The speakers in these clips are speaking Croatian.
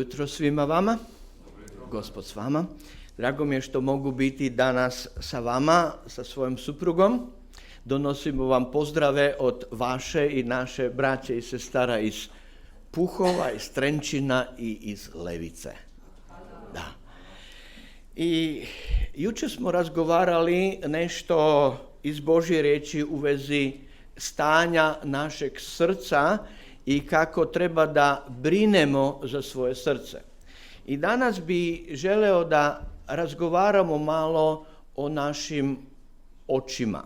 jutro svima vama. Gospod s vama. Drago mi je što mogu biti danas sa vama, sa svojom suprugom. Donosimo vam pozdrave od vaše i naše braće i sestara iz Puhova, iz Trenčina i iz Levice. Da. I jučer smo razgovarali nešto iz Božje riječi u vezi stanja našeg srca i kako treba da brinemo za svoje srce. I danas bi želeo da razgovaramo malo o našim očima.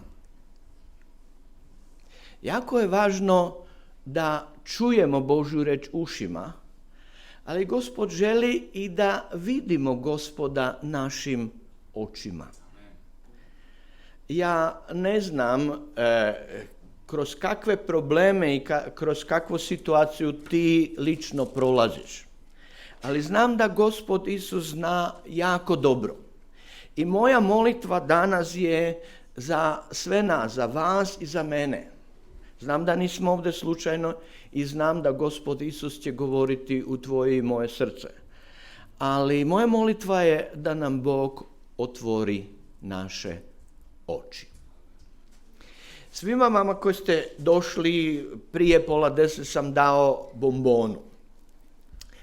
Jako je važno da čujemo Božju riječ ušima, ali Gospod želi i da vidimo Gospoda našim očima. Ja ne znam kroz kakve probleme i kroz kakvu situaciju ti lično prolaziš. Ali znam da Gospod Isus zna jako dobro. I moja molitva danas je za sve nas, za vas i za mene. Znam da nismo ovdje slučajno i znam da Gospod Isus će govoriti u tvoje i moje srce. Ali moja molitva je da nam Bog otvori naše oči. Svima vama koji ste došli prije 9:30 sam dao bombonu.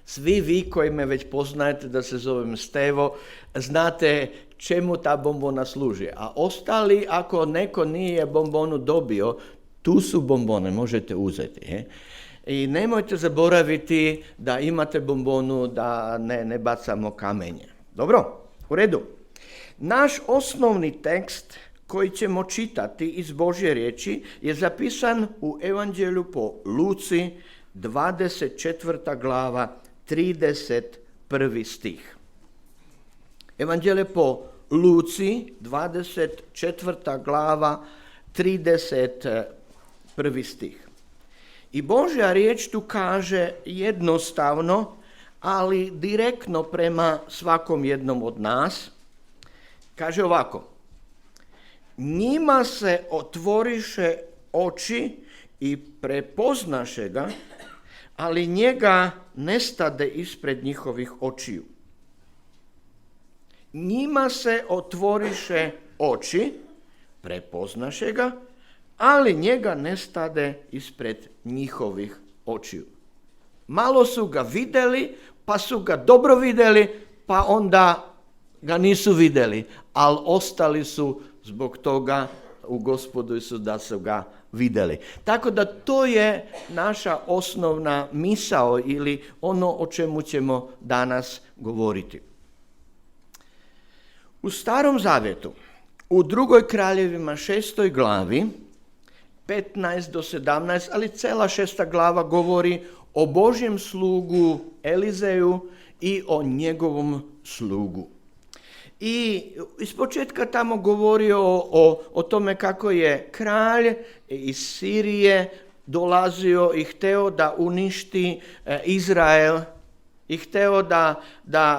Svi vi koji me već poznajete da se zovem Stevo, znate čemu ta bombona služi. A ostali, ako neko nije bombonu dobio, tu su bombone, možete uzeti. I nemojte zaboraviti da imate bombonu, da ne bacamo kamenje. Dobro, u redu. Naš osnovni tekst koji ćemo čitati iz Božje riječi je zapisan u Evanđelju po Luci, 24. glava, 31. stih. Evanđelje po Luci, 24. glava, 31. stih. I Božja riječ tu kaže jednostavno, ali direktno prema svakom jednom od nas. Kaže ovako: njima se otvoriše oči i prepoznaše ga, ali njega nestade ispred njihovih očiju. Njima se otvoriše oči, prepoznaše ga, ali njega nestade ispred njihovih očiju. Malo su ga vidjeli, pa su ga dobro vidjeli, pa onda ga nisu vidjeli, ali ostali su zbog toga u Gospodu Isu da su ga vidjeli. Tako da to je naša osnovna misao ili ono o čemu ćemo danas govoriti. U Starom Zavjetu, u 2. Kraljevima 6. glavi, 15 do 17, ali cela 6. glava govori o Božjem slugu Elizeju i o njegovom slugu. I ispočetka tamo govori o tome kako je kralj iz Sirije dolazio i hteo da uništi Izrael i hteo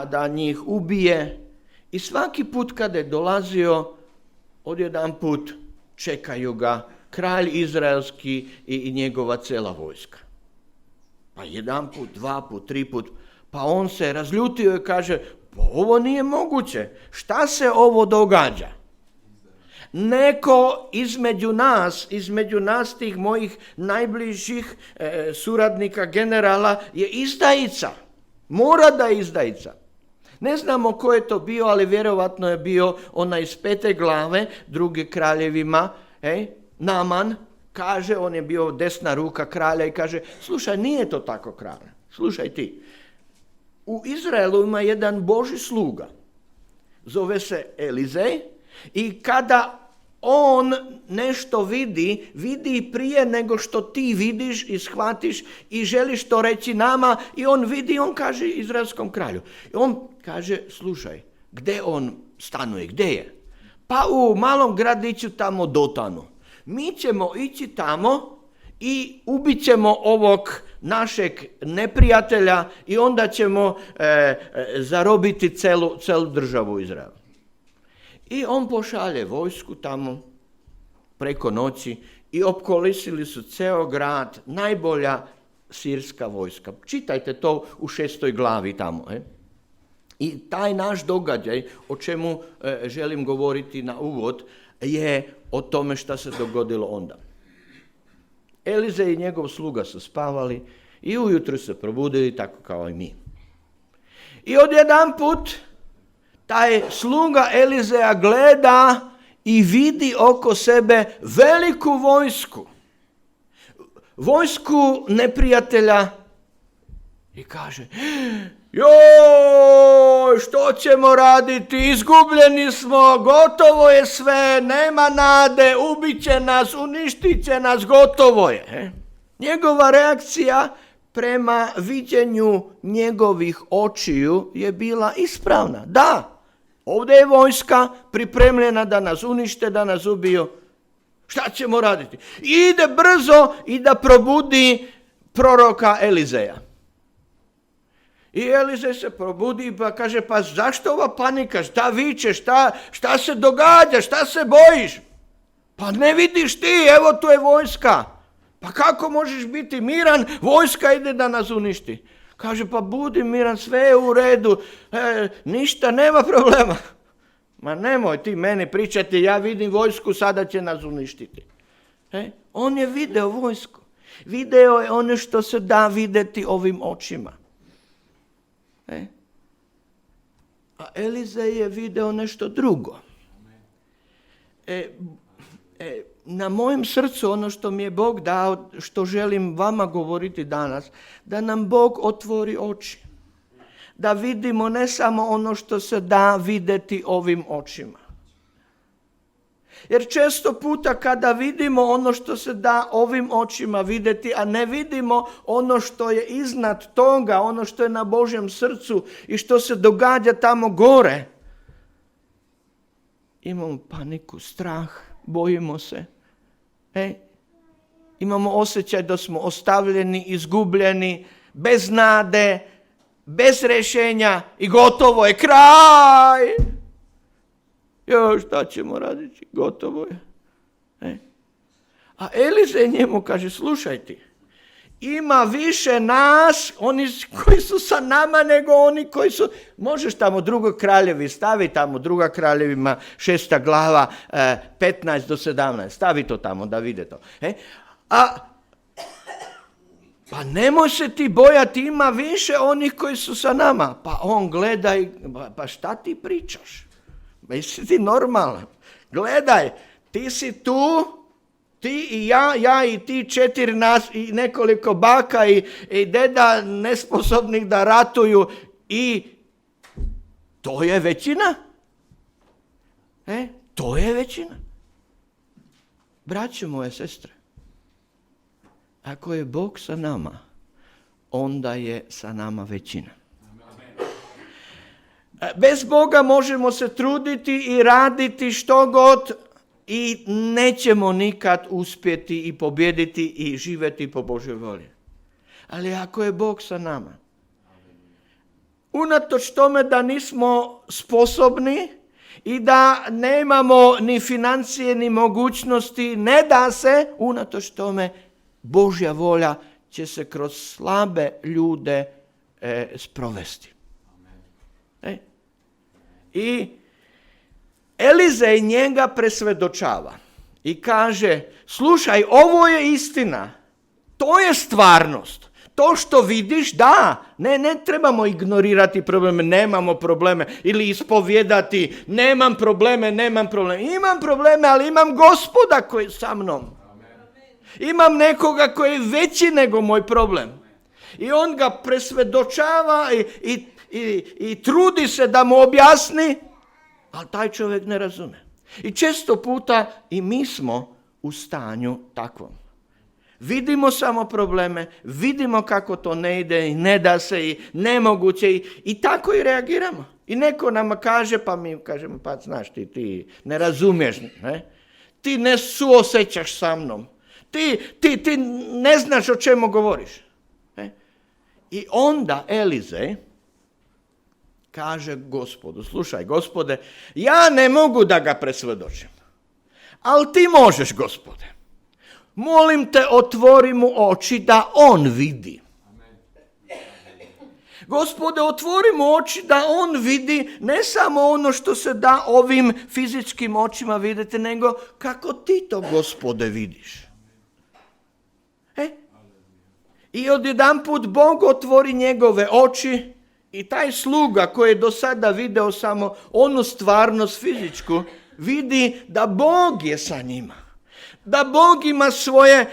da njih ubije. I svaki put kada je dolazio, odjedan put čekaju ga kralj izraelski i njegova cela vojska. Pa jedan put, dva put, tri put, pa on se razljutio i kaže: pa ovo nije moguće, šta se ovo događa? Neko između nas tih mojih najbližih suradnika generala je izdajica, mora da je izdajica. Ne znamo ko je to bio, ali vjerovatno je bio onaj iz 5. glave 2. kraljevima, Naman, kaže, on je bio desna ruka kralja i kaže: slušaj, nije to tako, kralj, slušaj ti. U Izraelu ima jedan Božji sluga, zove se Elizej, i kada on nešto vidi prije nego što ti vidiš i shvatiš i želiš to reći nama, i on vidi, on kaže izraelskom kralju. I on kaže: slušaj, gdje on stanuje, gdje je? Pa u malom gradiću tamo Dotanu. Mi ćemo ići tamo i ubit ćemo ovog našeg neprijatelja i onda ćemo zarobiti celu državu Izrael. I on pošalje vojsku tamo preko noći i opkolisili su ceo grad, najbolja sirska vojska. Čitajte to u 6. glavi tamo. I taj naš događaj, o čemu želim govoriti na uvod, je o tome što se dogodilo onda. Elizej i njegov sluga su spavali i ujutro se probudili tako kao i mi. I odjedanput taj sluga Elizeja gleda i vidi oko sebe veliku vojsku. Vojsku neprijatelja i kaže: joj, što ćemo raditi, izgubljeni smo, gotovo je sve, nema nade, ubit će nas, uništit će nas, gotovo je. Njegova reakcija prema viđenju njegovih očiju je bila ispravna. Da, ovdje je vojska pripremljena da nas unište, da nas ubiju. Šta ćemo raditi? Ide brzo i da probudi proroka Elizeja. I Elizej se probudi pa kaže: pa zašto ova panika? Šta vičeš? Šta se događa? Šta se bojiš? Pa ne vidiš ti, evo tu je vojska. Pa kako možeš biti miran? Vojska ide da nas uništi. Kaže: pa budi miran, sve je u redu, ništa, nema problema. Ma nemoj ti meni pričati, ja vidim vojsku, sada će nas uništiti. On je video vojsku. Video je ono što se da vidjeti ovim očima. A Elizej je video nešto drugo. Na mojem srcu ono što mi je Bog dao, što želim vama govoriti danas, da nam Bog otvori oči. Da vidimo ne samo ono što se da vidjeti ovim očima. Jer često puta kada vidimo ono što se da ovim očima vidjeti, a ne vidimo ono što je iznad toga, ono što je na Božjem srcu i što se događa tamo gore, imamo paniku, strah, bojimo se. Imamo osjećaj da smo ostavljeni, izgubljeni, bez nade, bez rješenja i gotovo je, kraj. Šta ćemo raditi? Gotovo je. A Elizej njemu kaže: slušaj ti, ima više nas, oni koji su sa nama, nego oni koji su... Možeš tamo Drugoj kraljevi, stavi tamo Druga kraljevima, 6. glava, 15 do 17. Stavi to tamo da vide to. Pa nemoj se ti bojati, ima više onih koji su sa nama. Pa on gleda i... Pa šta ti pričaš? Jesi ti normalan? Gledaj, ti si tu, ti i ja i ti 4 nas i nekoliko baka i deda nesposobnih da ratuju i to je većina. To je većina. Braćo moje sestre, ako je Bog sa nama, onda je sa nama većina. Bez Boga možemo se truditi i raditi što god i nećemo nikad uspjeti i pobijediti i živjeti po Božoj volji. Ali ako je Bog sa nama, unatoč tome da nismo sposobni i da nemamo ni financije ni mogućnosti, ne da se, unatoč tome Božja volja će se kroz slabe ljude sprovesti. I Elizej njega presvjedočava i kaže: slušaj, ovo je istina, to je stvarnost, to što vidiš, da, ne trebamo ignorirati probleme, nemamo probleme, ili ispovjedati, imam probleme, imam probleme, ali imam Gospoda koji je sa mnom. Imam nekoga koji je veći nego moj problem. I on ga presvjedočava i trudi se da mu objasni, ali taj čovjek ne razume. I često puta i mi smo u stanju takvom. Vidimo samo probleme, vidimo kako to ne ide i ne da se i nemoguće i tako i reagiramo. I neko nama kaže, pa mi kažemo: pa znaš ti ne razumiješ, ne? Ti ne suosjećaš sa mnom, ti ne znaš o čemu govoriš. I onda Elizej kaže Gospodu: slušaj, Gospode, ja ne mogu da ga presvjedočim, ali ti možeš, Gospode. Molim te, otvori mu oči da on vidi. Gospode, otvori mu oči da on vidi ne samo ono što se da ovim fizičkim očima vidjeti, nego kako ti to, Gospode, vidiš. I odjedanput Bog otvori njegove oči i taj sluga koji je do sada video samo onu stvarnost fizičku, vidi da Bog je sa njima. Da Bog ima svoje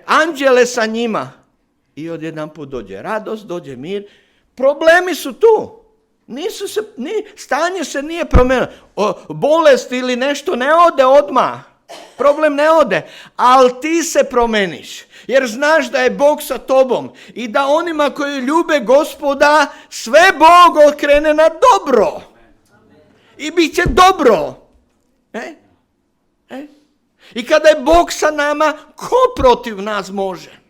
anđele sa njima. I odjedanput dođe radost, dođe mir. Problemi su tu. Stanje se nije promijenilo. Bolest ili nešto ne ode odmah. Problem ne ode, ali ti se promeniš. Jer znaš da je Bog sa tobom i da onima koji ljube Gospoda sve Bog okrene na dobro. I bit će dobro. I kada je Bog sa nama, ko protiv nas može?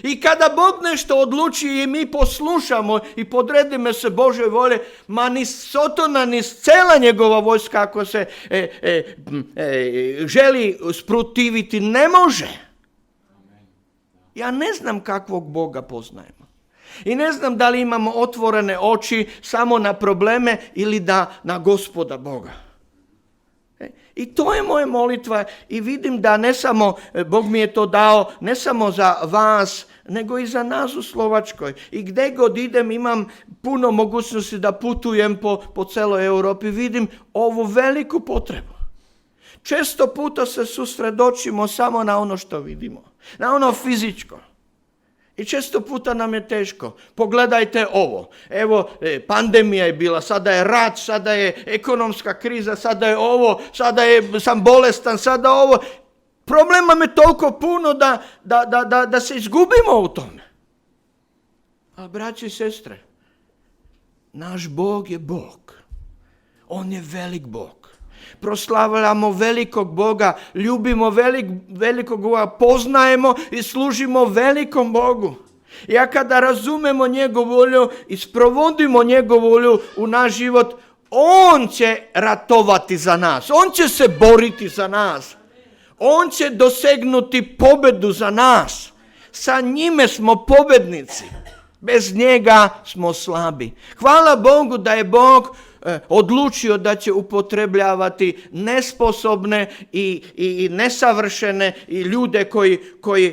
I kada Bog nešto odluči i mi poslušamo i podredimo se Božoj volje, ma ni Sotona, ni cela njegova vojska ako se želi sprotiviti, ne može. Ja ne znam kakvog Boga poznajemo. I ne znam da li imamo otvorene oči samo na probleme ili da na Gospoda Boga. I to je moja molitva i vidim da ne samo, Bog mi je to dao, ne samo za vas, nego i za nas u Slovačkoj. I gdje god idem imam puno mogućnosti da putujem po celoj Europi, vidim ovu veliku potrebu. Često puta se susredočimo samo na ono što vidimo, na ono fizičko. I često puta nam je teško. Pogledajte ovo. Evo, pandemija je bila, sada je rat, sada je ekonomska kriza, sada je ovo, sam bolestan, sada ovo. Problema je toliko puno da se izgubimo u tome. Ali, braći i sestre, naš Bog je Bog. On je velik Bog. Proslavljamo velikog Boga, ljubimo velikog Boga, poznajemo i služimo velikom Bogu. I kada razumemo njegovu volju i sprovodimo njegovu volju u naš život, on će ratovati za nas, on će se boriti za nas, on će dosegnuti pobedu za nas. Sa njime smo pobednici, bez njega smo slabi. Hvala Bogu da je Bog odlučio da će upotrebljavati nesposobne i nesavršene i ljude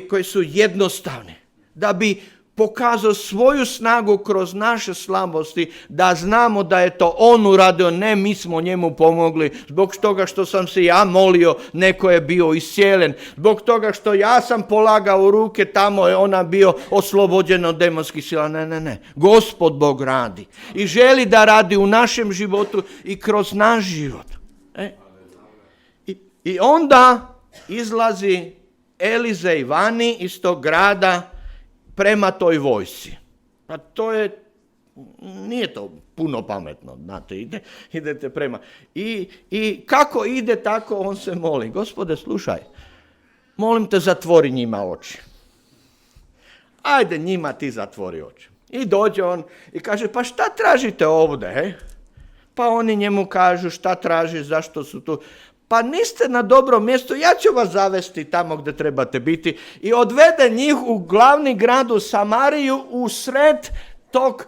koji su jednostavni. Da bi pokazao svoju snagu kroz naše slabosti, da znamo da je to on uradio, ne mi smo njemu pomogli. Zbog toga što sam se ja molio, neko je bio iscijeljen. Zbog toga što ja sam polagao ruke, tamo je ona bio oslobođen od demonskih sila. Ne. Gospod Bog radi. I želi da radi u našem životu i kroz naš život. I onda izlazi Elizej vani iz tog grada prema toj vojsci. Pa nije to puno pametno, znate, idete prema. I kako ide, tako on se moli. Gospode, slušaj, molim te, zatvori njima oči. Ajde, njima ti zatvori oči. I dođe on i kaže, pa šta tražite ovdje? Pa oni njemu kažu, šta tražiš, zašto su tu? Pa niste na dobrom mjestu, ja ću vas zavesti tamo gdje trebate biti. I odvede njih u glavni grad u Samariju, u sred tog,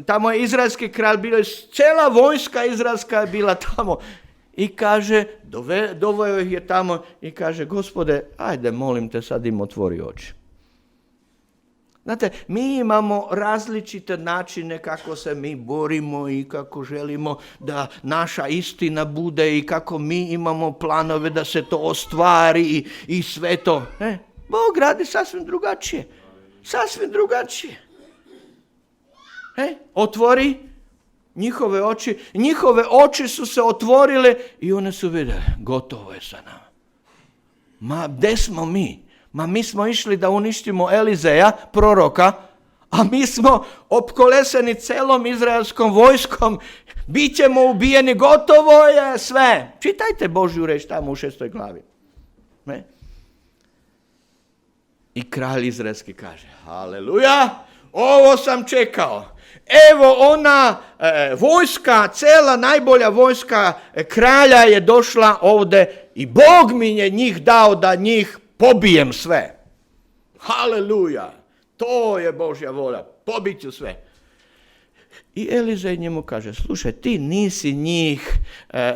tamo je izraelski kralj bio, cijela vojska izraelska je bila tamo. I kaže, doveo ih je tamo i kaže, Gospode, ajde, molim te, sad im otvori oči. Znate, mi imamo različite načine kako se mi borimo i kako želimo da naša istina bude i kako mi imamo planove da se to ostvari i sve to. Bog radi sasvim drugačije. Sasvim drugačije. Otvori njihove oči. Njihove oči su se otvorile i one su vidjeli, gotovo je sa nama. Ma, gdje smo mi? Ma mi smo išli da uništimo Elizeja, proroka, a mi smo opkoleseni celom izraelskom vojskom, bit ćemo ubijeni, gotovo je sve. Čitajte Božju reč tamo u 6. glavi. I kralj izraelski kaže, haleluja, ovo sam čekao. Evo ona vojska, cela najbolja vojska kralja je došla ovdje i Bog mi je njih dao da njih pobijem sve. Haleluja, to je Božja volja, pobit ću sve. I Elizej njemu kaže, slušaj, ti nisi njih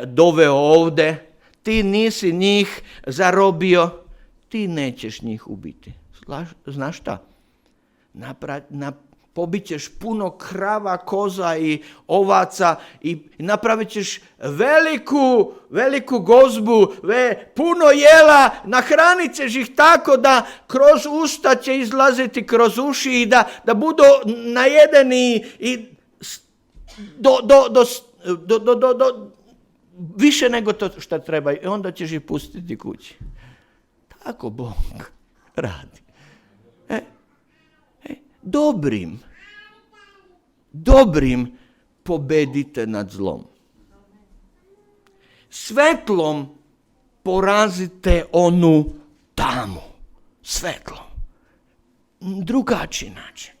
doveo ovdje, ti nisi njih zarobio, ti nećeš njih ubiti. Znaš šta? Pobit ćeš puno krava, koza i ovaca i napravit ćeš veliku gozbu, puno jela, nahranit ćeš ih tako da kroz usta će izlaziti kroz uši i da budu najedeni i do više nego to što treba i onda ćeš ih pustiti kući. Tako Bog radi. Dobrim pobedite nad zlom. Svetlom porazite onu tamu. Svetlom. Drugačiji način.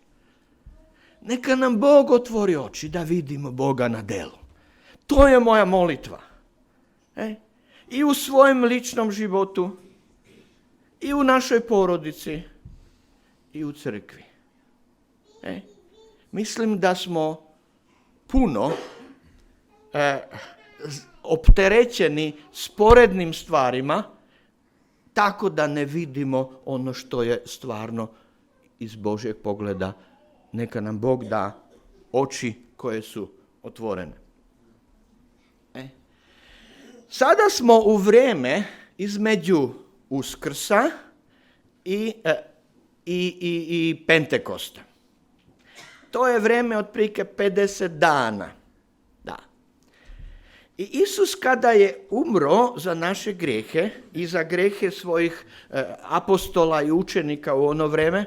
Neka nam Bog otvori oči da vidimo Boga na delu. To je moja molitva. I u svojem ličnom životu, i u našoj porodici, i u crkvi. Mislim da smo puno opterećeni sporednim stvarima, tako da ne vidimo ono što je stvarno iz Božjeg pogleda. Neka nam Bog da oči koje su otvorene. Sada smo u vrijeme između Uskrsa i Pentekosta. To je vrijeme otprilike 50 dana. Da. I Isus kada je umro za naše grijehe i za grijehe svojih apostola i učenika u ono vrijeme,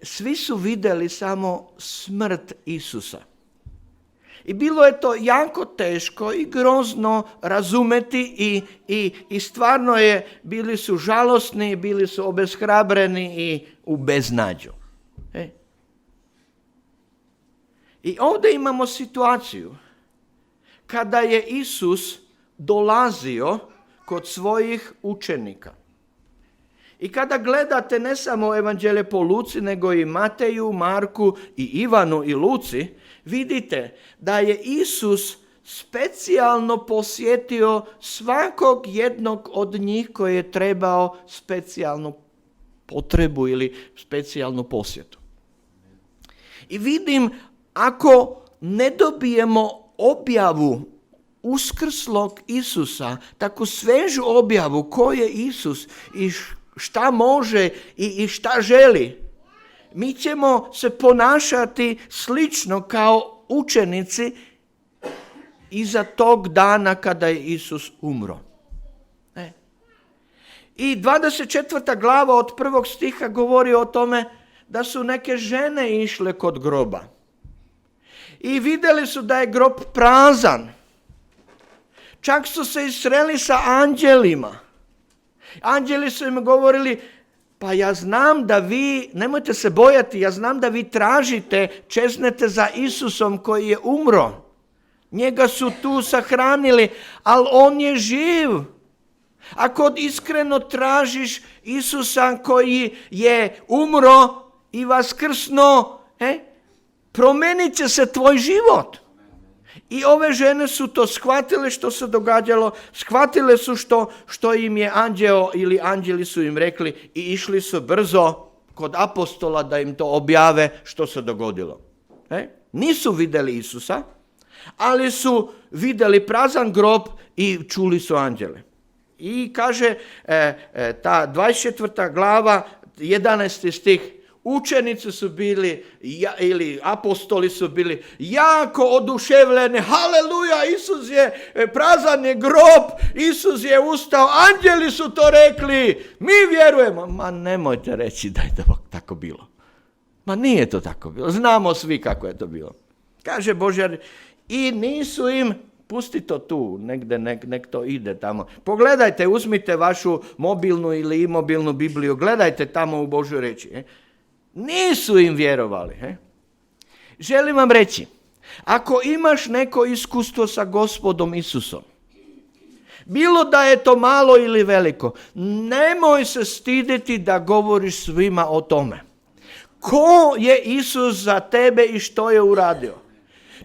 svi su vidjeli samo smrt Isusa. I bilo je to jako teško i grozno razumeti i stvarno bili su žalosni, bili su obeshrabreni i u beznađu. I ovdje imamo situaciju kada je Isus dolazio kod svojih učenika. I kada gledate ne samo evanđelje po Luci, nego i Mateju, Marku i Ivanu i Luci, vidite da je Isus specijalno posjetio svakog jednog od njih koji je trebao specijalnu potrebu ili specijalnu posjetu. I vidim, ako ne dobijemo objavu uskrslog Isusa, tako svežu objavu ko je Isus i šta može i šta želi, mi ćemo se ponašati slično kao učenici iza tog dana kada je Isus umro. I 24. glava od 1. stiha govori o tome da su neke žene išle kod groba. I vidjeli su da je grob prazan. Čak su se sreli sa anđelima. Anđeli su im govorili, pa ja znam da vi, nemojte se bojati, ja znam da vi tražite, čeznete za Isusom koji je umro. Njega su tu sahranili, ali on je živ. Ako iskreno tražiš Isusa koji je umro i vaskrsno, promenit će se tvoj život. I ove žene su to shvatile što se događalo, shvatile su što im je anđeo ili anđeli su im rekli i išli su brzo kod apostola da im to objave što se dogodilo. Nisu vidjeli Isusa, ali su vidjeli prazan grob i čuli su anđele. I kaže ta 24. glava, 11. stih, učenici su bili, ili apostoli su bili jako oduševljeni. Haleluja, Isus je, prazan je grob, Isus je ustao, anđeli su to rekli, mi vjerujemo. Ma nemojte reći da je to tako bilo. Ma nije to tako bilo, znamo svi kako je to bilo. Kaže Božja, i nisu im, pusti to tu, negdje nek to ide tamo. Pogledajte, uzmite vašu mobilnu ili imobilnu Bibliju, gledajte tamo u Božju reči. Nisu im vjerovali. Želim vam reći, ako imaš neko iskustvo sa Gospodom Isusom, Bilo da je to malo ili veliko. Nemoj se stiditi da govoriš svima o tome. Ko je Isus za tebe i što je uradio?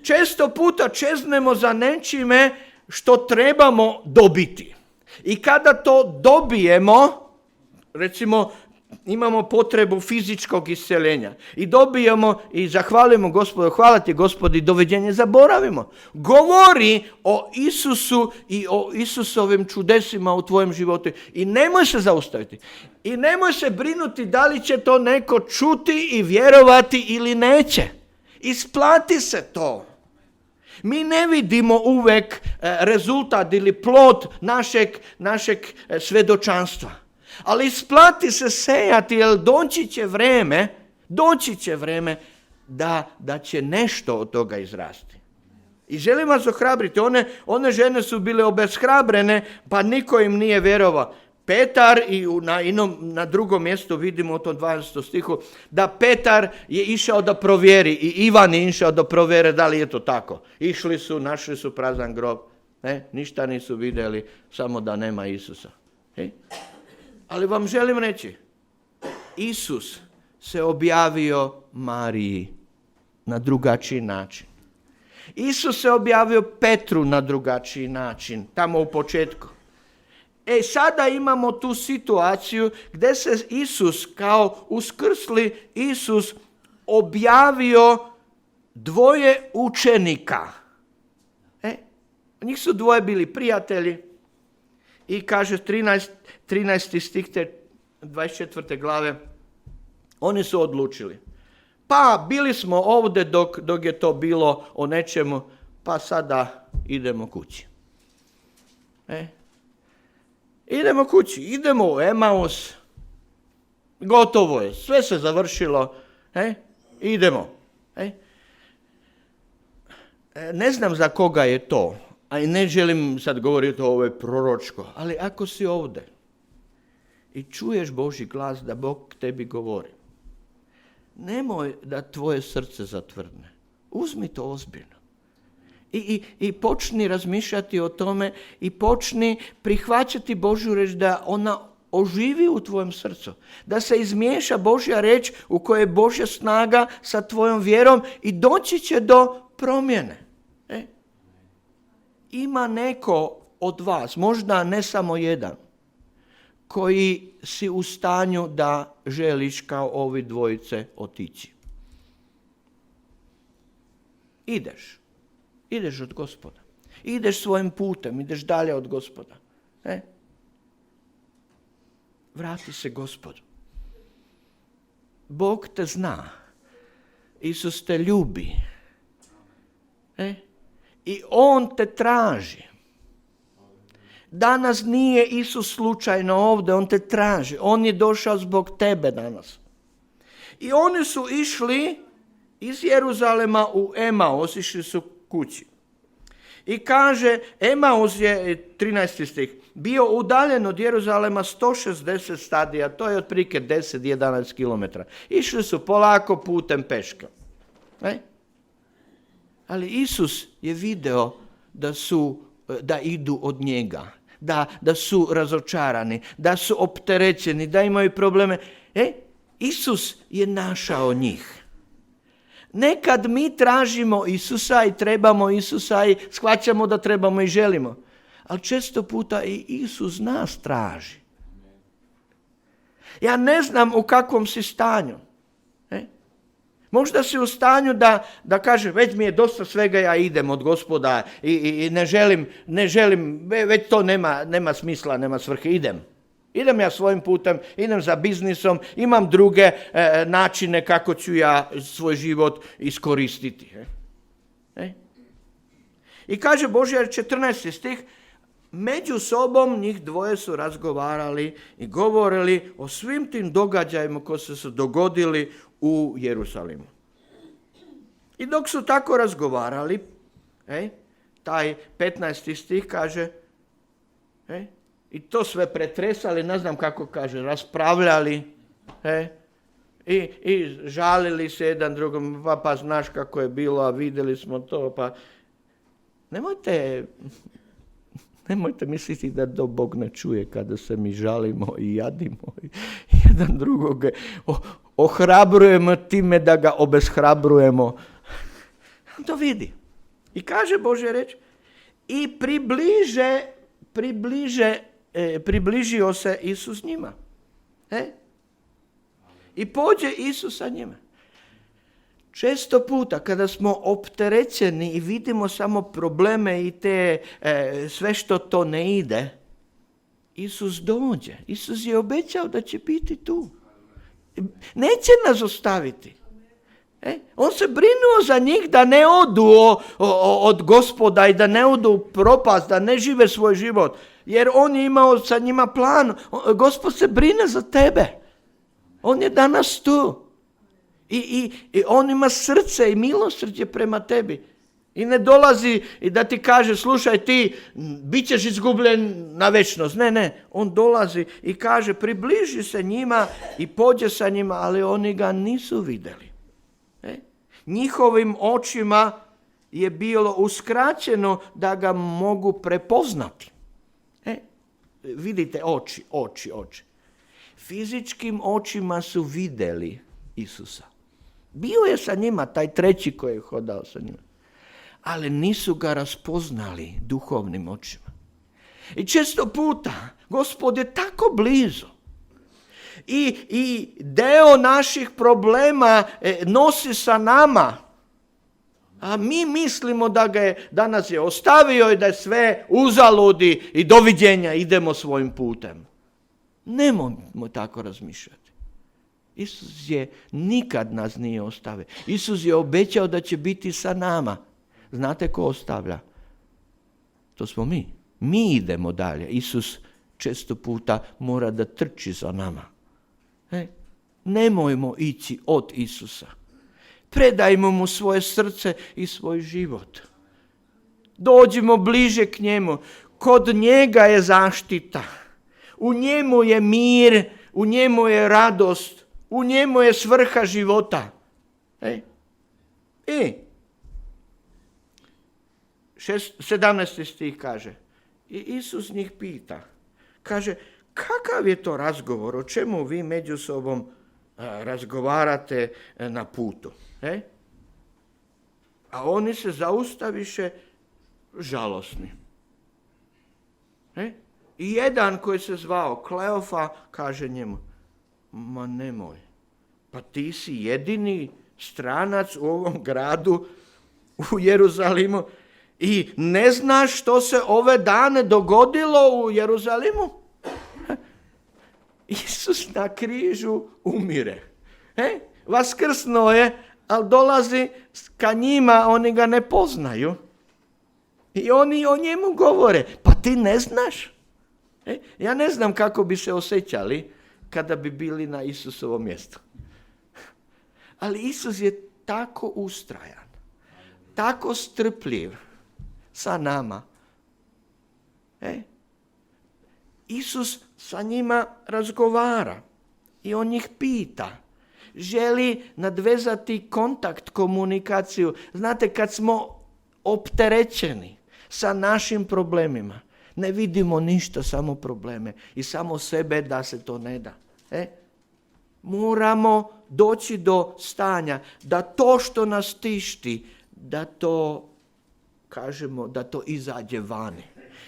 Često puta čeznemo za nečime što trebamo dobiti. I kada to dobijemo, recimo imamo potrebu fizičkog isceljenja i dobijemo i zahvalimo Gospodu, hvala ti Gospodi, doviđenje, zaboravimo. Govori o Isusu i o Isusovim čudesima u tvojem životu i nemoj se zaustaviti. I nemoj se brinuti da li će to neko čuti i vjerovati ili neće. Isplati se to. Mi ne vidimo uvek rezultat ili plod našeg svedočanstva. Ali isplati se sejati, jer doći će vreme da će nešto od toga izrasti. I želim vas ohrabriti. One žene su bile obeshrabrene, pa niko im nije vjerovao. Petar, i na drugom mjestu vidimo u tom 12. stihu, da Petar je išao da provjeri i Ivan je išao da provjere da li je to tako. Išli su, našli su prazan grob. Ništa nisu vidjeli, samo da nema Isusa. Ali vam želim reći, Isus se objavio Mariji na drugačiji način. Isus se objavio Petru na drugačiji način, tamo u početku. Sada imamo tu situaciju gdje se Isus, kao uskrsli Isus, objavio dvoje učenika. Njih su dvoje bili prijatelji i kaže 13. stih te 24. glave, oni su odlučili. Pa bili smo ovdje dok je to bilo o nečemu, pa sada idemo kući. Idemo kući, idemo u Emaus, gotovo je, sve se završilo, idemo. Ne znam za koga je to, a i ne želim sad govoriti ovo je proročko, ali ako si ovdje i čuješ Božji glas da Bog tebi govori, nemoj da tvoje srce zatvrdne. Uzmi to ozbiljno. I počni razmišljati o tome i počni prihvaćati Božju reč da ona oživi u tvojem srcu. Da se izmiješa Božja reč u kojoj je Božja snaga sa tvojom vjerom i doći će do promjene. Ima neko od vas, možda ne samo jedan, koji si u stanju da želiš kao ovi dvojice otići. Ideš od Gospoda. Ideš svojim putem, ideš dalje od Gospoda. Vrati se Gospodu. Bog te zna. Isus te ljubi. I On te traži. Danas nije Isus slučajno ovdje, On te traži. On je došao zbog tebe danas. I oni su išli iz Jeruzalema u Emaus, išli su kući. I kaže, Emaus je, 13. stih, bio udaljen od Jeruzalema 160 stadija, to je otprilike 10-11 km. Išli su polako putem peška. Ali Isus je video da idu od njega, da su razočarani, da su opterećeni, da imaju probleme. Isus je našao njih. Nekad mi tražimo Isusa i trebamo Isusa i shvaćamo da trebamo i želimo. Ali često puta i Isus nas traži. Ja ne znam u kakvom si stanju. Možda si u stanju da kaže, već mi je dosta svega, ja idem od Gospoda i ne želim, već to nema smisla, nema svrhe, idem ja svojim putem, idem za biznisom, imam druge načine kako ću ja svoj život iskoristiti. I kaže Božja 14. stih, među sobom njih dvoje su razgovarali i govorili o svim tim događajima koji su se dogodili u Jerusalimu. I dok su tako razgovarali, taj 15. stih kaže, i to sve pretresali, ne znam kako kaže, raspravljali, i žalili se jedan drugom, pa znaš kako je bilo, a vidjeli smo to, pa nemojte Nemojte misliti da to Bog ne čuje kada se mi žalimo i jadimo i jedan drugog ohrabrujemo time da ga obeshrabrujemo. On to vidi. I kaže Božja riječ, i približio se Isus njima. I pođe Isus sa njima. Često puta kada smo opterećeni i vidimo samo probleme i te sve što to ne ide, Isus dođe. Isus je obećao da će biti tu. Neće nas ostaviti. On se brinuo za njih da ne odu od Gospoda i da ne odu u propast, da ne žive svoj život. Jer on je imao sa njima plan. Gospod se brine za tebe. On je danas tu. I on ima srce i milosrđe prema tebi. I ne dolazi i da ti kaže, slušaj ti, bit ćeš izgubljen na večnost. Ne. On dolazi i kaže, približi se njima i pođe sa njima, ali oni ga nisu vidjeli. Njihovim očima je bilo uskraćeno da ga mogu prepoznati. Vidite, oči. Fizičkim očima su vidjeli Isusa. Bio je sa njima, taj treći koji je hodao sa njima. Ali nisu ga raspoznali duhovnim očima. I često puta Gospod je tako blizu. I deo naših problema nosi sa nama. A mi mislimo da nas je ostavio i da je sve uzaludi i doviđenja, idemo svojim putem. Nemojmo tako razmišljati. Isus je nikad nas nije ostavio. Isus je obećao da će biti sa nama. Znate ko ostavlja? To smo mi. Mi idemo dalje. Isus često puta mora da trči za nama. Nemojmo ići od Isusa. Predajmo mu svoje srce i svoj život. Dođimo bliže k njemu. Kod njega je zaštita. U njemu je mir, u njemu je radost, u njemu je svrha života. 17. stih kaže, i Isus njih pita, kaže, kakav je to razgovor, o čemu vi među sobom razgovarate na putu? A oni se zaustaviše žalosni. I jedan koji se zvao Kleofa kaže njemu, ma nemoj, pa ti si jedini stranac u ovom gradu u Jeruzalimu i ne znaš što se ove dane dogodilo u Jeruzalimu? Isus na križu umire. Vaskrsnuo je, ali dolazi ka njima, oni ga ne poznaju. I oni o njemu govore, pa ti ne znaš? Ja ne znam kako bi se osjećali kada bi bili na Isusovom mjestu. Ali Isus je tako ustrajan, tako strpljiv sa nama. Isus sa njima razgovara i on njih pita. Želi nadvezati kontakt, komunikaciju. Znate, kad smo opterećeni sa našim problemima, ne vidimo ništa, samo probleme i samo sebe da se to ne da. Moramo doći do stanja da to što nas tišti, da to kažemo, da to izađe vani.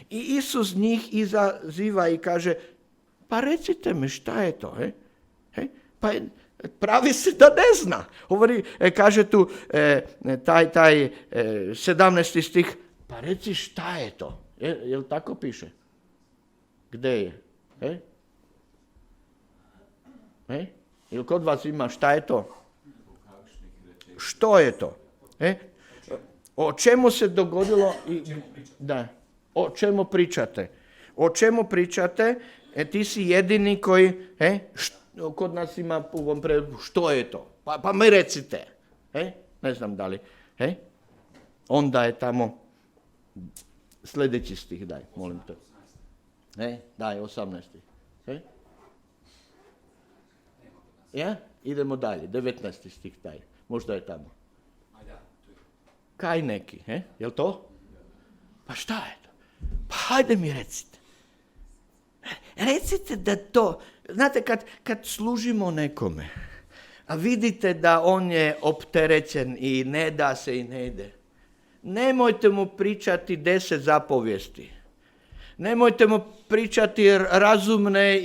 I Isus njih izaziva i kaže, pa recite mi šta je to? Pa pravi se da ne zna. Kaže tu taj 17. stih, pa reci šta je to? Jel tako piše? Gde je? Jel kod vas ima šta je to? Što je to? O čemu se dogodilo? Da. O čemu pričate? O čemu pričate? Ti si jedini koji, kod nas ima u ovom prevodu, što je to? Pa mi recite. Ne znam da li. Onda je tamo sljedeći stih, daj, molim te. Daj, 18. Idemo dalje, 19. stih, daj. Možda je tamo. Kaj neki, jel to? Pa šta je to? Pa hajde mi recite. Recite da to, znate kad služimo nekome, a vidite da on je opterećen i ne da se i ne ide, nemojte mu pričati 10 zapovijesti. Nemojte mu pričati razumne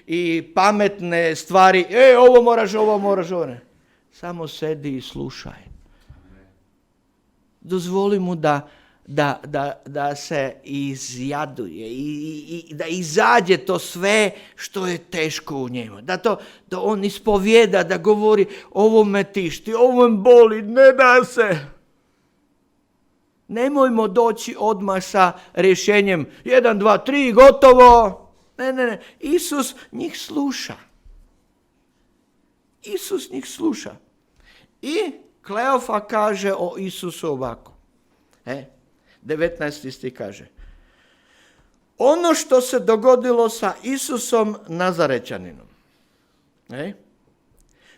i pametne stvari. Ovo moraš, ovo ne. Samo sedi i slušaj. Dozvoli mu da se izjaduje i da izađe to sve što je teško u njemu. Da on ispovijeda, da govori ovo me tišti, ovo me boli, ne da se. Nemojmo doći odmah sa rješenjem 1, 2, 3, gotovo. Ne. Isus njih sluša. Isus njih sluša. I Kleofa kaže o Isusu ovako. 19. stih kaže. Ono što se dogodilo sa Isusom Nazarečaninom,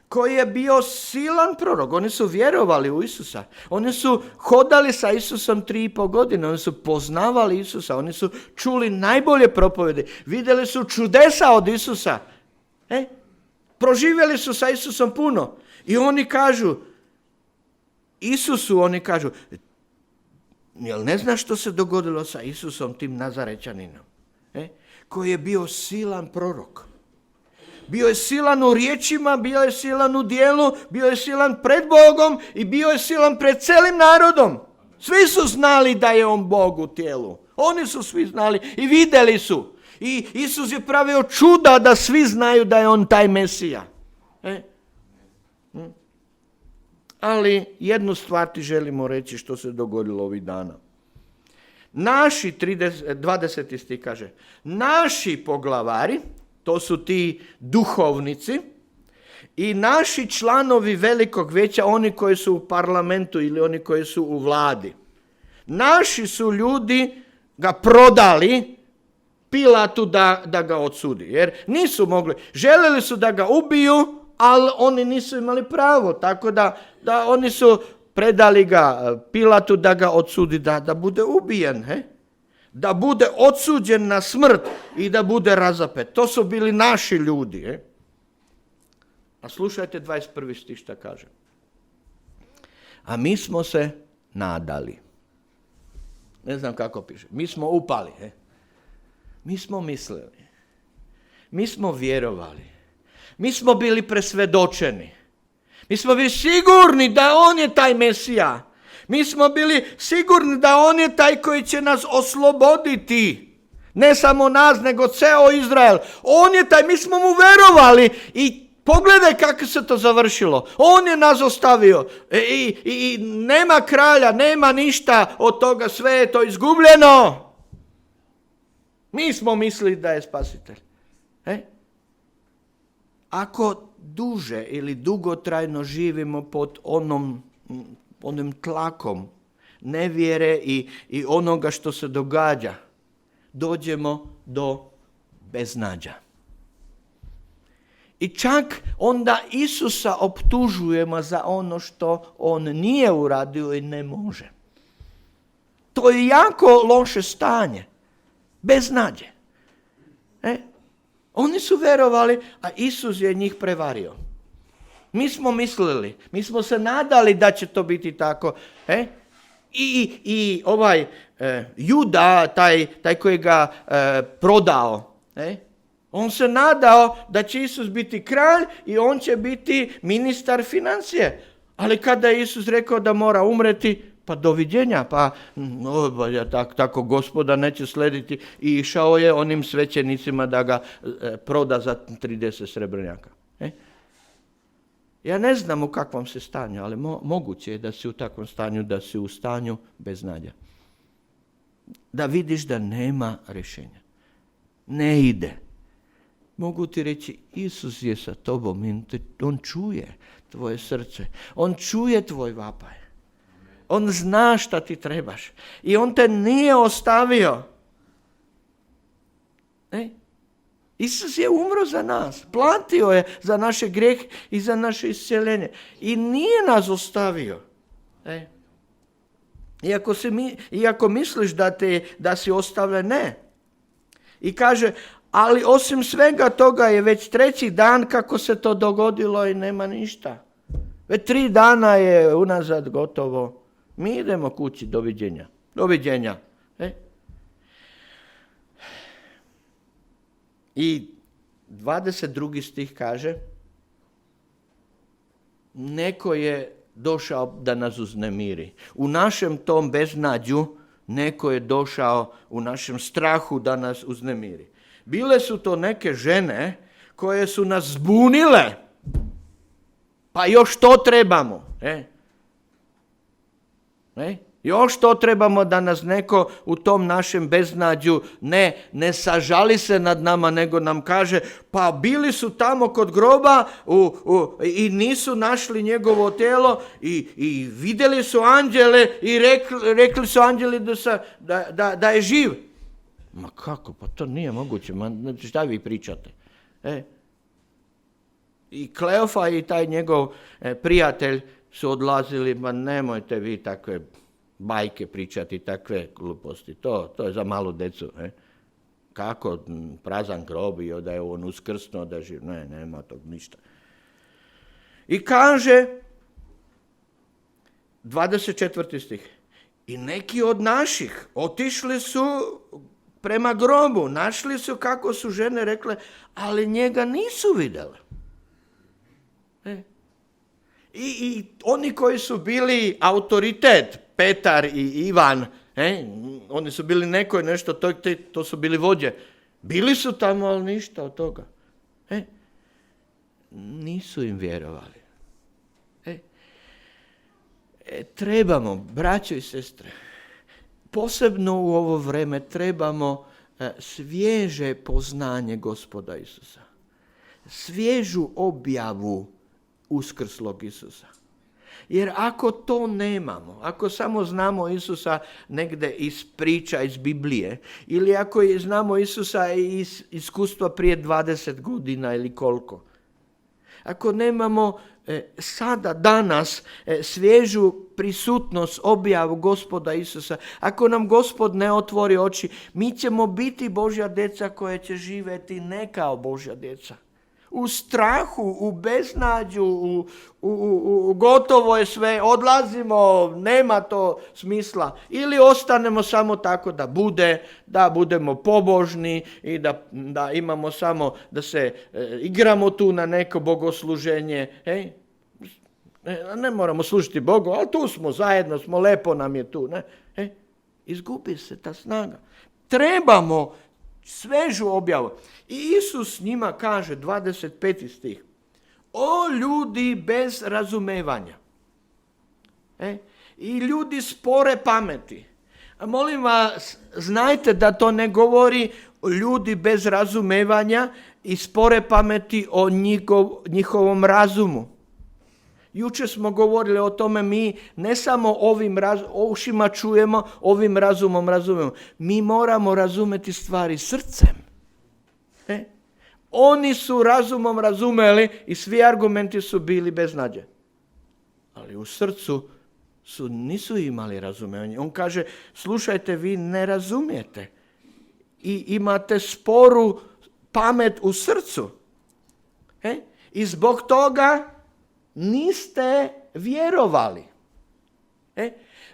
koji je bio silan prorok. Oni su vjerovali u Isusa. Oni su hodali sa Isusom 3,5 godine. Oni su poznavali Isusa. Oni su čuli najbolje propovjedi. Vidjeli su čudesa od Isusa. Proživjeli su sa Isusom puno. I oni kažu, oni kažu, jel ne znaš što se dogodilo sa Isusom, tim Nazarečaninom? Koji je bio silan prorok. Bio je silan u riječima, bio je silan u djelu, bio je silan pred Bogom i bio je silan pred cijelim narodom. Svi su znali da je on Bog u tijelu. Oni su svi znali i vidjeli su. I Isus je pravio čuda da svi znaju da je on taj Mesija. Ali jednu stvar ti želimo reći što se dogodilo ovih dana. Naši 20. stih kaže, naši poglavari, to su ti duhovnici, i naši članovi velikog vijeća, oni koji su u parlamentu ili oni koji su u vladi. Naši su ljudi ga prodali Pilatu da ga odsudi. Jer nisu mogli, željeli su da ga ubiju, ali oni nisu imali pravo. Tako da oni su predali ga Pilatu da ga odsudi, da bude ubijen. Da bude odsuđen na smrt i da bude razapet. To su bili naši ljudi. A slušajte 21. stih šta kaže. A mi smo se nadali. Ne znam kako piše. Mi smo upali. Mi smo mislili. Mi smo vjerovali. Mi smo bili presvjedočeni. Mi smo bili sigurni da on je taj Mesija. Mi smo bili sigurni da on je taj koji će nas osloboditi. Ne samo nas, nego ceo Izrael. On je taj, mi smo mu verovali i pogledaj kako se to završilo. On je nas ostavio i nema kralja, nema ništa od toga, sve je to izgubljeno. Mi smo mislili da je spasitelj. Ako duže ili dugotrajno živimo pod onim tlakom nevjere i onoga što se događa, dođemo do beznađa. I čak onda Isusa optužujemo za ono što on nije uradio i ne može. To je jako loše stanje. Beznađe. Oni su verovali, a Isus je njih prevario. Mi smo mislili, mi smo se nadali da će to biti tako. I ovaj Juda, taj koji ga prodao, on se nadao da će Isus biti kralj i on će biti ministar financije. Ali kada je Isus rekao da mora umreti, pa doviđenja, tako Gospoda neće slediti, i išao je onim svećenicima da ga proda za 30 srebrnjaka. Ja ne znam u kakvom se stanju, ali moguće je da si u takvom stanju, da si u stanju beznadja. Da vidiš da nema rješenja. Ne ide. Mogu ti reći, Isus je sa tobom, on čuje tvoje srce, on čuje tvoj vapaj. On zna šta ti trebaš. I on te nije ostavio. Isus je umro za nas. Platio je za naše grijehe i za naše isceljenje. I nije nas ostavio. Iako misliš da si ostavljen, ne. I kaže, ali osim svega toga je već 3. dan kako se to dogodilo i nema ništa. Već 3 dana je unazad gotovo. Mi idemo kući, doviđenja. Doviđenja. I 22. stih kaže, neko je došao da nas uznemiri. U našem tom beznađu neko je došao u našem strahu da nas uznemiri. Bile su to neke žene koje su nas zbunile. Pa još to trebamo. Još to trebamo da nas neko u tom našem beznađu ne sažali se nad nama, nego nam kaže, pa bili su tamo kod groba i nisu našli njegovo tijelo i vidjeli su anđele i rekli su anđeli da je živ. Ma kako? Pa to nije moguće. Šta vi pričate? I Kleofa i taj njegov prijatelj su odlazili, ma nemojte vi takve bajke pričati, takve gluposti. To je za malu decu. Kako prazan grob i da je on uskrsnuo, da živ. Ne, nema tog ništa. I kaže 24. stih. I neki od naših otišli su prema grobu, našli su kako su žene rekle, ali njega nisu vidjeli. I oni koji su bili autoritet, Petar i Ivan, oni su bili nešto, to su bili vođe. Bili su tamo, ali ništa od toga. Nisu im vjerovali. Trebamo, braćo i sestre, posebno u ovo vrijeme trebamo svježe poznanje Gospoda Isusa. Svježu objavu uskrslog Isusa. Jer ako to nemamo, ako samo znamo Isusa negdje iz priča, iz Biblije, ili ako znamo Isusa iz iskustva prije 20 godina ili koliko, ako nemamo sada, danas, svježu prisutnost, objavu Gospoda Isusa, ako nam Gospod ne otvori oči, mi ćemo biti Božja djeca koje će živjeti ne kao Božja djeca. U strahu, u beznađu, u gotovo je sve, odlazimo, nema to smisla. Ili ostanemo samo tako da budemo pobožni i da imamo samo, da se igramo tu na neko bogosluženje. Ne moramo služiti Bogu, ali tu smo, zajedno smo, lepo nam je tu. Izgubi se ta snaga. Trebamo svežu objavu. I Isus njima kaže, 25. stih, o ljudi bez razumevanja. I ljudi spore pameti. A molim vas, znajte da to ne govori o ljudi bez razumevanja i spore pameti o njihovom razumu. Jučer smo govorili o tome, mi ne samo ovim ušima čujemo, ovim razumom razumemo. Mi moramo razumeti stvari srcem. Oni su razumom razumeli i svi argumenti su bili bez nađe. Ali u srcu nisu imali razumevanje. On kaže, slušajte, vi ne razumijete. I imate sporu pamet u srcu. I zbog toga niste vjerovali.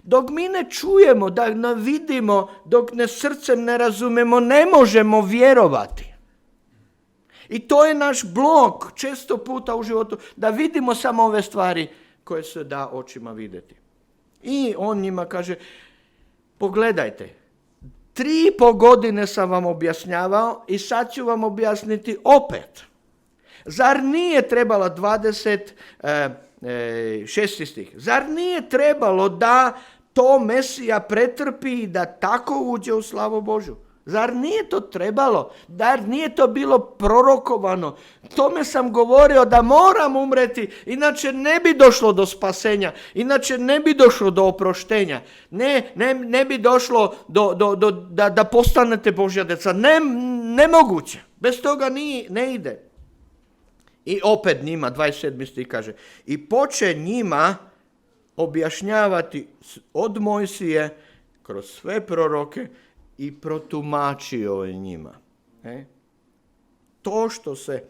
Dok mi ne čujemo, da ne vidimo, dok ne srcem ne razumemo, ne možemo vjerovati. I to je naš blok često puta u životu, da vidimo samo ove stvari koje se da očima vidjeti. I on njima kaže, pogledajte, 3,5 godine sam vam objašnjavao i sad ću vam objasniti opet. Zar nije trebalo 26. stih, zar nije trebalo da to Mesija pretrpi i da tako uđe u slavu Božju? Zar nije to trebalo? Zar nije to bilo prorokovano? Tome sam govorio da moram umreti, inače ne bi došlo do spasenja, inače ne bi došlo do oproštenja, ne bi došlo da postanete Božja djeca. Nemoguće. Bez toga ne ide. I opet njima, 27. stih kaže, i poče njima objašnjavati od Mojsije kroz sve proroke i protumačio je njima. To što se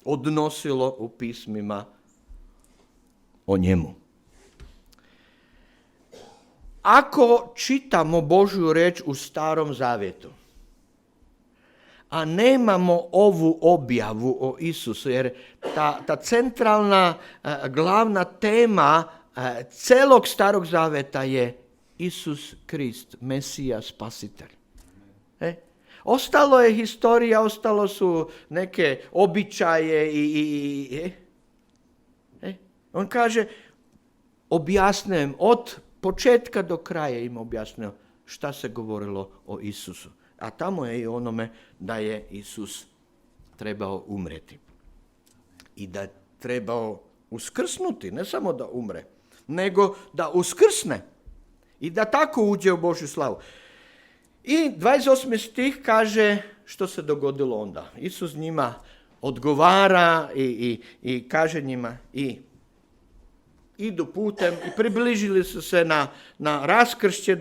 odnosilo u pismima o njemu. Ako čitamo Božju riječ u Starom Zavjetu, a nemamo ovu objavu o Isusu, jer ta centralna, glavna tema celog Starog Zavjeta je Isus Krist, Mesija, Spasitelj. Ostalo je historija, ostalo su neke običaje On kaže, objasnujem, od početka do kraja im objasnio šta se govorilo o Isusu. A tamo je i onome da je Isus trebao umreti. I da je trebao uskrsnuti, ne samo da umre, nego da uskrsne. I da tako uđe u Božju slavu. I 28. stih kaže što se dogodilo onda. Isus njima odgovara i kaže njima i idu putem i približili su se na raskršće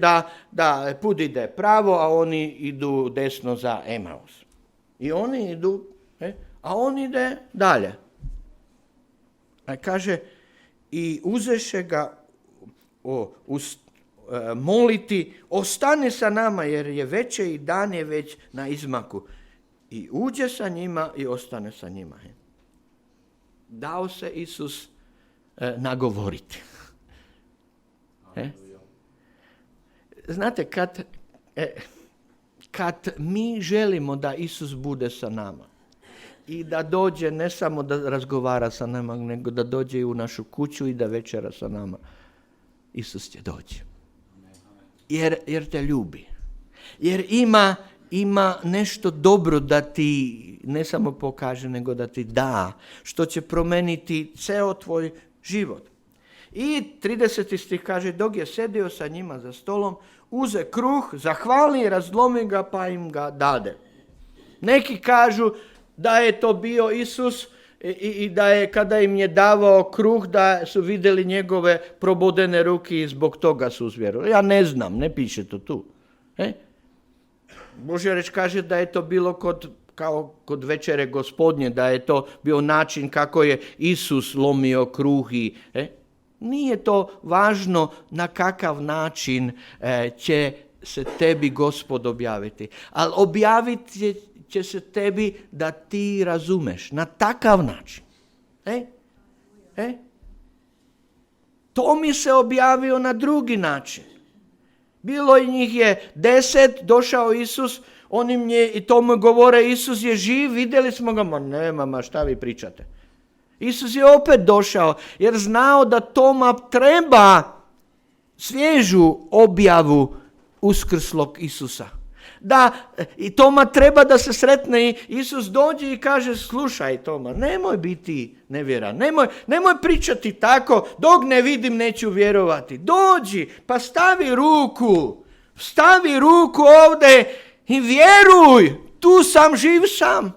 da put ide pravo, a oni idu desno za Emaus. I oni idu, a on ide dalje. A kaže, i uzeše ga moliti, ostani sa nama jer je veće i dan je već na izmaku. I uđe sa njima i ostane sa njima. Dao se Isus nagovoriti. Znate, kad mi želimo da Isus bude sa nama i da dođe ne samo da razgovara sa nama, nego da dođe i u našu kuću i da večera sa nama, Isus će doći. Jer te ljubi. Jer ima nešto dobro da ti ne samo pokaže, nego da ti da, što će promeniti ceo tvoj život. I 30. stih kaže, dok je sedio sa njima za stolom, uze kruh, zahvali, razlomi ga pa im ga dade. Neki kažu da je to bio Isus i da je kada im je davao kruh da su vidjeli njegove probodene ruke i zbog toga su uzvjerovali. Ja ne znam, ne piše to tu. Božja riječ kaže da je to bilo kao kod večere Gospodnje, da je to bio način kako je Isus lomio kruh i nije to važno na kakav način će se tebi Gospod objaviti. Ali objaviti će se tebi da ti razumeš na takav način. To mi se objavio na drugi način. Bilo i njih je 10, došao Isus, i to mu govore, Isus je živ, vidjeli smo ga, nema, šta vi pričate. Isus je opet došao, jer znao da Toma treba svježu objavu uskrslog Isusa. Da i Toma treba da se sretne i Isus dođe i kaže, slušaj Toma, nemoj biti nevjeran, nemoj pričati tako, dok ne vidim neću vjerovati. Dođi, pa stavi ruku ovdje i vjeruj, tu sam, živ sam.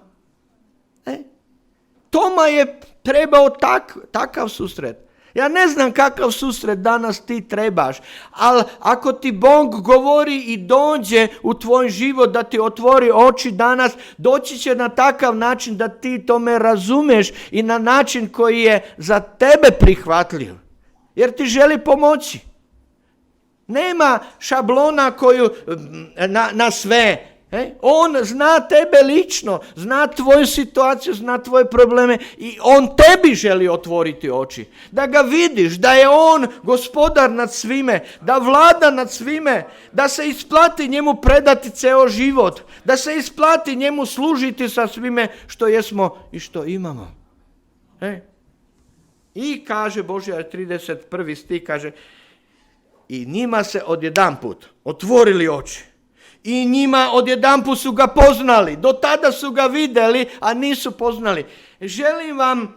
Toma je trebao takav susret. Ja ne znam kakav susret danas ti trebaš, ali ako ti Bog govori i dođe u tvoj život da ti otvori oči danas, doći će na takav način da ti tome razumeš i na način koji je za tebe prihvatljiv. Jer ti želi pomoći. Nema šablona koju na sve. On zna tebe lično, zna tvoju situaciju, zna tvoje probleme i on tebi želi otvoriti oči. Da ga vidiš, da je on gospodar nad svime, da vlada nad svime, da se isplati njemu predati ceo život, da se isplati njemu služiti sa svime što jesmo i što imamo. I kaže Božja 31. stih, kaže, i njima se odjedanput otvorili oči. I njima odjedanput su ga poznali. Do tada su ga vidjeli, a nisu poznali. Želim vam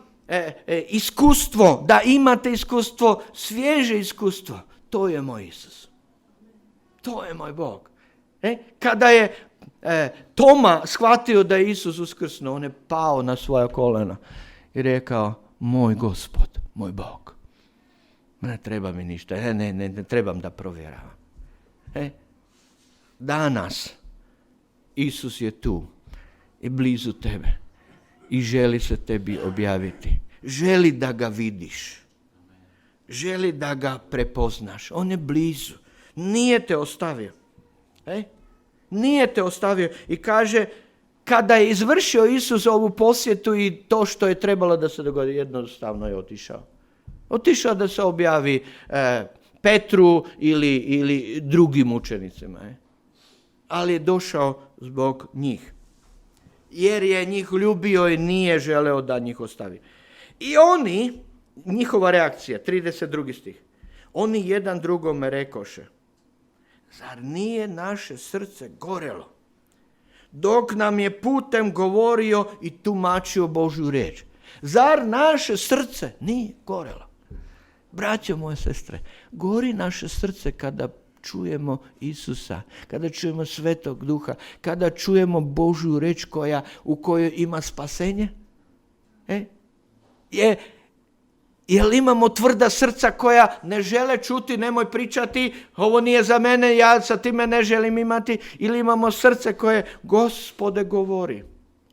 iskustvo, da imate iskustvo, svježe iskustvo. To je moj Isus. To je moj Bog. Kada je Toma shvatio da je Isus uskrsnuo, on je pao na svoja kolena i rekao, moj Gospod, moj Bog. Ne treba mi ništa, ne trebam da provjeravam. Danas Isus je tu i blizu tebe i želi se tebi objaviti. Želi da ga vidiš. Želi da ga prepoznaš. On je blizu. Nije te ostavio. Nije te ostavio. I kaže, kada je izvršio Isus ovu posjetu i to što je trebalo da se dogodi, jednostavno je otišao. Otišao da se objavi Petru ili drugim učenicima. Ali je došao zbog njih. Jer je njih ljubio i nije želeo da njih ostavi. I oni, njihova reakcija, 32. stih, oni jedan drugome rekoše, zar nije naše srce gorelo dok nam je putem govorio i tumačio Božju riječ? Zar naše srce nije gorelo? Braćo moje sestre, gori naše srce kada čujemo Isusa, kada čujemo Svetog Duha, kada čujemo Božju riječ u kojoj ima spasenje? Jel imamo tvrda srca koja ne žele čuti, nemoj pričati, ovo nije za mene, ja sa time ne želim imati, ili imamo srce koje, Gospode govori,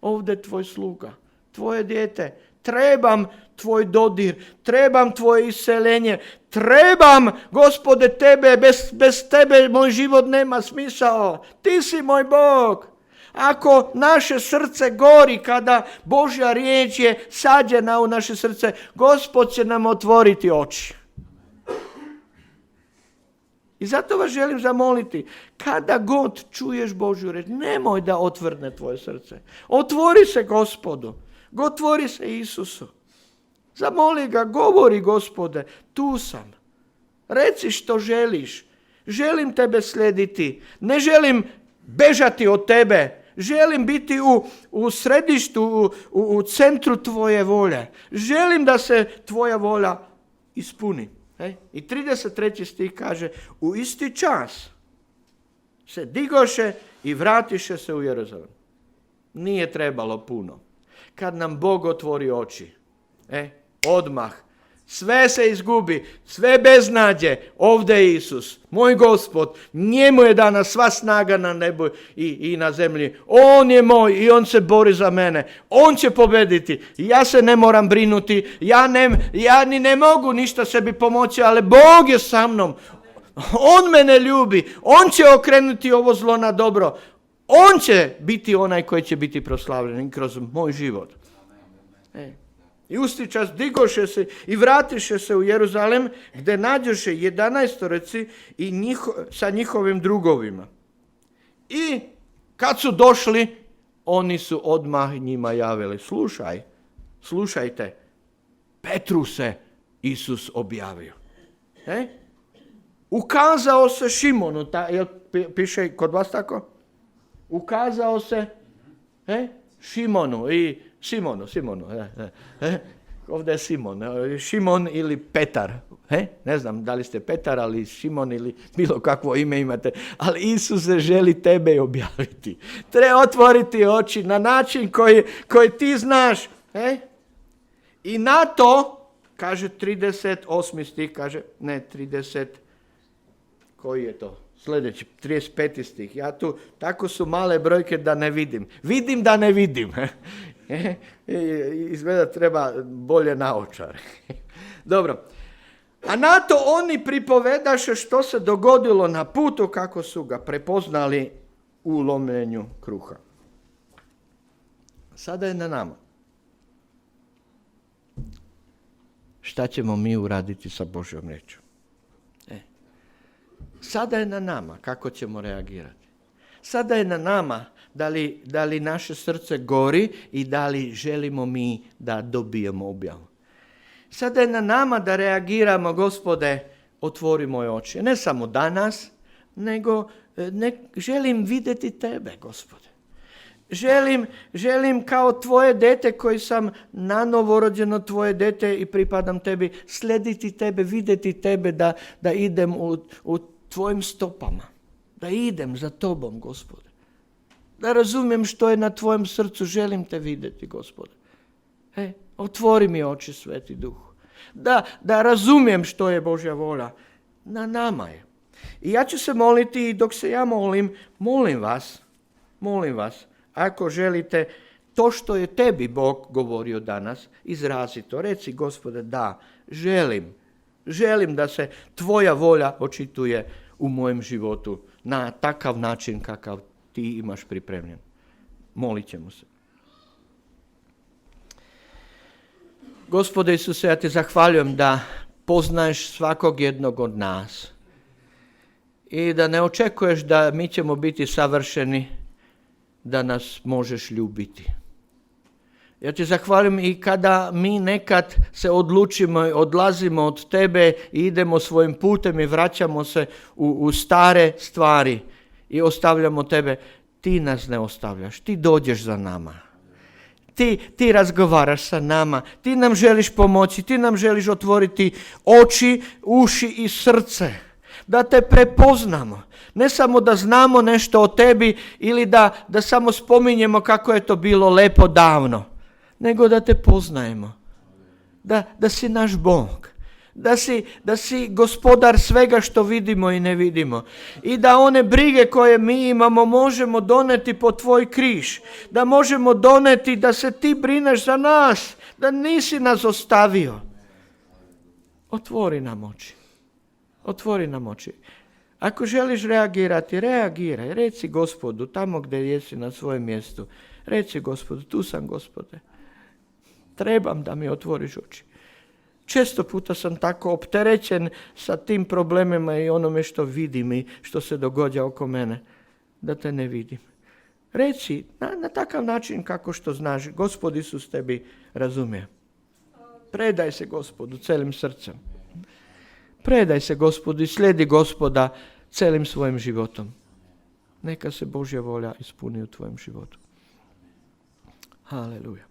ovdje tvoj sluga, tvoje dijete, trebam tvoj dodir, trebam tvoje iseljenje, trebam, Gospode, tebe, bez tebe moj život nema smisao, ti si moj Bog. Ako naše srce gori kada Božja riječ je sađena u naše srce, Gospod će nam otvoriti oči. I zato vas želim zamoliti, kada god čuješ Božju riječ, nemoj da otvrdne tvoje srce. Otvori se Gospodu, otvori se Isusu. Zamoli ga, govori Gospode, tu sam. Reci što želiš. Želim tebe slijediti. Ne želim bežati od tebe. Želim biti u središtu, u centru tvoje volje. Želim da se tvoja volja ispuni. I 33. stih kaže, u isti čas se digoše i vratiše se u Jeruzalem. Nije trebalo puno. Kad nam Bog otvori oči, odmah, sve se izgubi, sve beznađe, ovdje je Isus, moj Gospod, njemu je dana sva snaga na nebu i na zemlji. On je moj i on se bori za mene. On će pobediti. Ja se ne moram brinuti, ja ni ne mogu ništa sebi pomoći, ali Bog je sa mnom. On mene ljubi, on će okrenuti ovo zlo na dobro. On će biti onaj koji će biti proslavljen kroz moj život. I usti čas digoše se i vratiše se u Jeruzalem, gdje nađoše 11 i sa njihovim drugovima. I kad su došli, oni su odmah njima javili, slušajte, Petru se Isus objavio. Ukazao se Šimonu, piše kod vas tako? Ukazao se Šimonu i Simonu. Ovdje je Simon. Šimon ili Petar. Ne znam da li ste Petar, ali Šimon ili bilo kakvo ime imate. Ali Isus se želi tebe objaviti. Treba otvoriti oči na način koji ti znaš. I na to, kaže 38. stih, kaže, ne 30, koji je to? Sljedeći, 35. stih. Ja tu, tako su male brojke da ne vidim. Vidim da ne vidim. Izgleda treba bolje naočare. Dobro. A na to oni pripovedaše što se dogodilo na putu, kako su ga prepoznali u lomljenju kruha. Sada je na nama. Šta ćemo mi uraditi sa Božjom riječju? Sada je na nama kako ćemo reagirati. Sada je na nama da li naše srce gori i da li želimo mi da dobijemo objavu. Sada je na nama da reagiramo, Gospode, otvori moje oči. Ne samo danas, nego želim vidjeti tebe, Gospode. Želim kao tvoje dete koji sam na novorođeno tvoje dete i pripadam tebi, slediti tebe, vidjeti tebe da idem u tvojim stopama. Da idem za tobom, Gospode. Da razumijem što je na tvojem srcu, želim te vidjeti, Gospode. Otvori mi oči, Sveti Duh. Da razumijem što je Božja volja. Na nama je. I ja ću se moliti i dok se ja molim vas, ako želite to što je tebi Bog govorio danas, izrazi to. Reci, Gospode, da, želim da se tvoja volja očituje u mojem životu na takav način kakav ti imaš pripremljen. Molit ćemo se. Gospode Isuse, ja ti zahvaljujem da poznaješ svakog jednog od nas i da ne očekuješ da mi ćemo biti savršeni, da nas možeš ljubiti. Ja ti zahvaljujem i kada mi nekad se odlučimo i odlazimo od tebe i idemo svojim putem i vraćamo se u stare stvari i ostavljamo tebe, ti nas ne ostavljaš, ti dođeš za nama. Ti razgovaraš sa nama, ti nam želiš pomoći, ti nam želiš otvoriti oči, uši i srce, da te prepoznamo. Ne samo da znamo nešto o tebi ili da samo spominjemo kako je to bilo lepo davno, nego da te poznajemo, da si naš Bog, da si gospodar svega što vidimo i ne vidimo i da one brige koje mi imamo možemo doneti po tvoj križ, da možemo doneti da se ti brineš za nas, da nisi nas ostavio. Otvori nam oči. Ako želiš reagirati, reagiraj, reci Gospodu tamo gdje jesi na svojem mjestu, reci Gospodu, tu sam Gospode, trebam da mi otvoriš oči. Često puta sam tako opterećen sa tim problemima i onome što vidim i što se događa oko mene, da te ne vidim. Reci na takav način kako što znaš, Gospod Isus tebi razumije. Predaj se Gospodu celim srcem. Predaj se Gospodu i slijedi Gospoda celim svojim životom. Neka se Božja volja ispuni u tvojem životu. Haleluja.